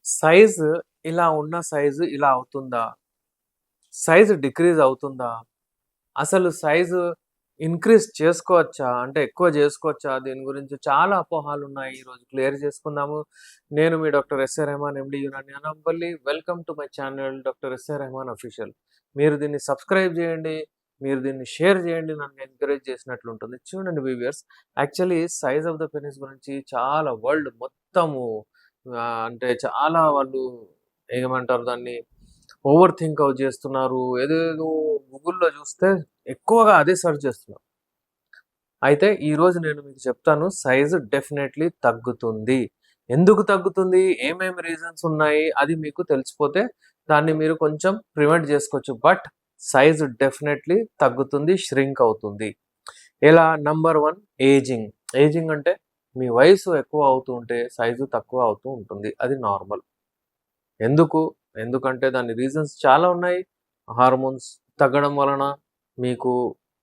Size ఇలా ఉన్న size ఇలా అవుతుందా? సైజు డిక్రీజ్ అవుతుందా? అసలు సైజు ఇంక్రీజ్ చేసుకోవచ్చా? అంటే ఎక్కువ చేసుకోవచ్చా? దీని గురించి చాలా అపోహలున్నాయి. ఈరోజు క్లియర్ చేసుకుందాము. నేను మీ doctor S A Rahman M D Unani Anamballi. Welcome to my channel doctor S A Rahman official. మీరు దీన్ని సబ్స్క్రైబ్ చేయండి. మీరు దీన్ని షేర్ చేయండి. నన్ను ఎంకరేజ్ చేసినట్లుంటుంది. చూడండి viewers, actually size of the penis గురించి చాలా వరల్డ్ మొత్తము అంటే చాలా వాళ్ళు ఏమంటారు దాన్ని ఓవర్ థింక్ అవుట్ చేస్తున్నారు. ఏదేదో గూగుల్‌లో చూస్తే ఎక్కువగా అదే సెర్చ్ చేస్తున్నారు. అయితే ఈరోజు నేను మీకు చెప్తాను సైజు డెఫినైట్‌లీ తగ్గుతుంది. ఎందుకు తగ్గుతుంది? ఏమేమి రీజన్స్ ఉన్నాయి? అది మీకు తెలిసిపోతే దాన్ని మీరు కొంచెం ప్రివెంట్ చేసుకోవచ్చు. బట్ సైజు డెఫినైట్‌లీ తగ్గుతుంది. ష్రింక్ అవుతుంది. ఎలా? Number 1 ageing. ఏజింగ్ అంటే మీ వయసు ఎక్కువ అవుతూ ఉంటే సైజు తక్కువ అవుతూ ఉంటుంది. అది నార్మల్. ఎందుకు? ఎందుకంటే దాని రీజన్స్ చాలా ఉన్నాయి. హార్మోన్స్ తగ్గడం వలన మీకు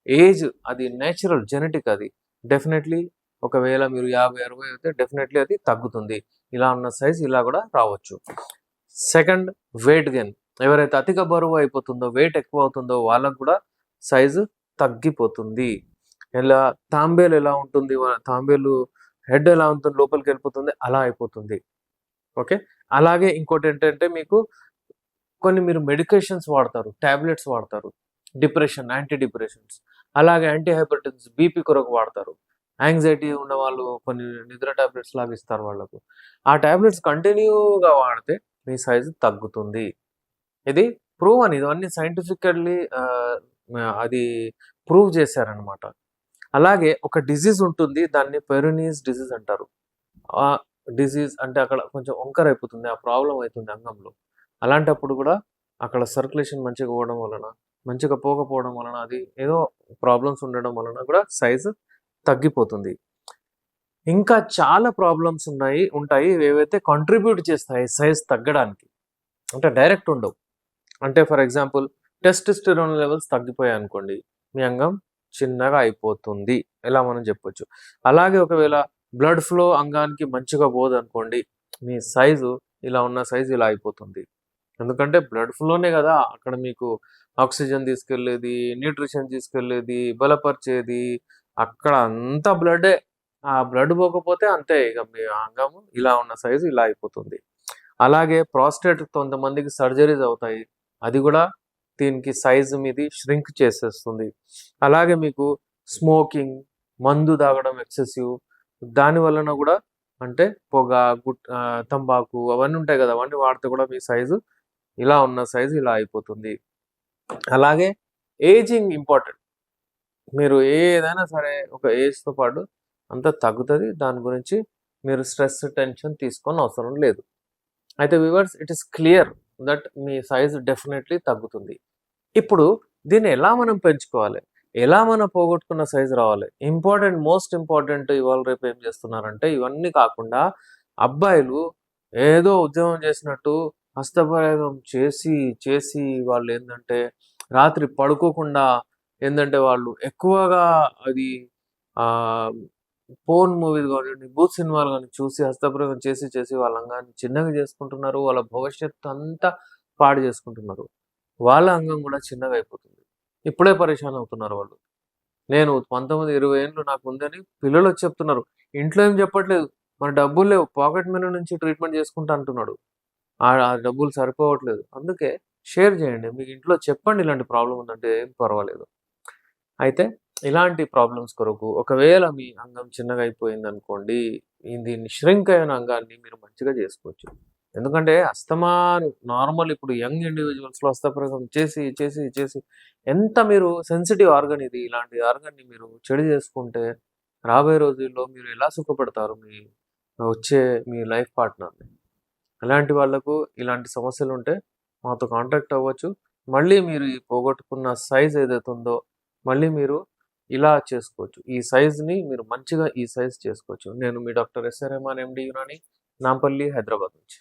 ఏజ్ అది నేచురల్ జెనెటిక్ అది. డెఫినైట్‌లీ ఒకవేళ మీరు 50, 60 అయితే డెఫినైట్‌లీ అది తగ్గుతుంది. ఇలా ఉన్న సైజ్ ఇలా గూడా రావచ్చు. Second, weight gain. ఎవరైతే అధిక బరువు అయిపోతుందో, వెయిట్ ఎక్కువ అవుతుందో వాళ్ళకి గూడా సైజు తగ్గిపోతుంది. ఎలా? తాంబేలు ఎలా ఉంటుంది? తాంబేలు హెడ్ ఎలా ఉంటుంది? లోపలికెళ్ళిపోతుంది. అలా అయిపోతుంది. ఓకే. అలాగే ఇంకోటేంటంటే మీకు కొన్ని మీరు మెడికేషన్స్ వాడతారు. టాబ్లెట్స్ వాడతారు. Depression, anti depressions. అలాగే యాంటీ హైపర్‌టెన్సివ్ బీపీ కొరకు వాడతారు. యాంగ్జైటీ ఉన్నవాళ్ళు కొన్ని నిద్ర టాబ్లెట్స్ లాగా ఇస్తారు వాళ్ళకు. ఆ టాబ్లెట్స్ కంటిన్యూగా వాడితే మీ సైజు తగ్గుతుంది. ఇది ప్రూవ్ అని ఇవన్నీ సైంటిఫికల్లీ అది ప్రూవ్ చేశారనమాట. అలాగే ఒక డిసీజ్ ఉంటుంది. దాన్ని పెరోనీస్ డిసీజ్ అంటారు. ఆ డిసీజ్ అంటే అక్కడ కొంచెం వంకరైపోతుంది. ఆ ప్రాబ్లమ్ అయితుంది అంగంలో. అలాంటప్పుడు గూడా అక్కడ సర్క్యులేషన్ మంచిగా పోవడం వలన, మంచిగా పోకపోవడం వలన అది ఏదో ప్రాబ్లమ్స్ ఉండడం వలన గూడా సైజు తగ్గిపోతుంది. ఇంకా చాలా ప్రాబ్లమ్స్ ఉంటాయి. ఏవైతే కాంట్రిబ్యూట్ చేస్తాయి సైజ్ తగ్గడానికి. అంటే డైరెక్ట్ ఉండవు. అంటే ఫర్ ఎగ్జాంపుల్ టెస్టోస్టెరాన్ లెవెల్స్ తగ్గిపోయాయనుకోండి, మీ అంగం చిన్నగా అయిపోతుంది. ఇలా మనం చెప్పొచ్చు. అలాగే ఒకవేళ బ్లడ్ ఫ్లో అంగానికి మంచిగా పోదనుకోండి, మీ సైజు ఇలా ఉన్న సైజు ఇలా అయిపోతుంది. ఎందుకంటే బ్లడ్ ఫ్లోనే గదా అక్కడ మీకు ఆక్సిజన్ తీసుకెళ్ళేది, న్యూట్రిషన్ తీసుకెళ్ళేది, బలపరిచేది. అక్కడ అంతా బ్లడ్డే. ఆ బ్లడ్ పోకపోతే అంతే ఇక మీ అంగము ఇలా ఉన్న సైజు ఇలా అయిపోతుంది. అలాగే ప్రాస్టేట్ కొంతమందికి సర్జరీస్ అవుతాయి. అది గూడా దీనికి సైజు మీది ష్రింక్ చేసేస్తుంది. అలాగే మీకు స్మోకింగ్, మందు తాగడం ఎక్సెసివ్ దాని వలన గూడా అంటే పొగ, తంబాకు అవన్నీ ఉంటాయి గదా! అవన్నీ వాడితే గూడా మీ సైజు ఇలా ఉన్న సైజు ఇలా అయిపోతుంది. అలాగే ఏజింగ్ ఇంపార్టెంట్. మీరు ఏదైనా సరే ఒక ఏజ్‌తో పాటు అంతా తగ్గుతది. దాని గురించి మీరు స్ట్రెస్, టెన్షన్ తీసుకోనవసరం లేదు. అయితే viewers it is clear that me size definitely తగ్గుతుంది. ఇప్పుడు దీన్ని ఎలా మనం పెంచుకోవాలి? ఎలా మనం పోగొట్టుకున్న సైజ్ రావాలి? మోస్ట్ ఇంపార్టెంట్ ఇవాళ రేపు ఏం చేస్తున్నారంటే ఇవన్నీ కాకుండా అబ్బాయిలు ఏదో ఉద్యోగం చేసినట్టు హస్తప్రయోగం చేసి వాళ్ళేందంటే రాత్రి పడుకోకుండా ఏందంటే వాళ్ళు ఎక్కువగా అది ఆహ్, పోర్న్ మూవీలు కానివ్వండి, బూత్ సినిమాలు గాని చూసి హస్తప్రయోగం చేసి వాళ్ళ అంగాన్ని చిన్నగా చేసుకుంటున్నారు. వాళ్ళ భవిష్యత్తు అంతా పాడు చేసుకుంటున్నారు. వాళ్ళ అంగం గూడా చిన్నగా అయిపోతుంది. ఇప్పుడే పరేషాన్ అవుతున్నారు వాళ్ళు. నేను 19, 20 ఏండ్లు నాకుందని పిల్లలొచ్చి చెప్తున్నారు. ఇంట్లో ఏం చెప్పట్లేదు. "మన డబ్బులు లేవు. పాకెట్ మనీ నుంచి ట్రీట్మెంట్ చేసుకుంటా" అంటున్నాడు. ఆ డబ్బులు సరిపోవట్లేదు. అందుకే షేర్ చేయండి. మీ ఇంట్లో చెప్పండి ఇలాంటి ప్రాబ్లమ్ ఉందంటే ఏం పర్వాలేదు. అయితే ఇలాంటి ప్రాబ్లమ్స్ కొరకు ఒకవేళ మీ అంగం చిన్నగా అయిపోయిందనుకోండి, దీన్ని ష్రింక్ అయిన అంగాన్ని మీరు మంచిగా చేసుకోవచ్చు. ఎందుకంటే అస్తమాను నార్మల్ ఇప్పుడు యంగ్ ఇండివిడ్యువల్స్‌లో హస్తప్రయోగం చేసి ఎంత మీరు సెన్సిటివ్ ఆర్గాన్ ఇది. ఇలాంటి ఆర్గాన్‌ని మీరు చెడు చేసుకుంటే రాబోయే రోజుల్లో మీరు ఎలా సుఖపడతారు వచ్చే మీ లైఫ్ పార్ట్నర్‌ని. అలాంటి వాళ్ళకు ఇలాంటి సమస్యలుంటే మాతో కాంటాక్ట్ అవ్వచ్చు. మళ్ళీ మీరు ఈ పోగొట్టుకున్న సైజ్ ఏదైతే ఉందో మళ్ళీ మీరు ఇలా చేసుకోవచ్చు. ఈ సైజ్‌ని మీరు మంచిగా ఈ సైజ్ చేసుకోవచ్చు. నేను మీ doctor SR Rahman M D Unani, Nampally, Hyderabad నుంచి.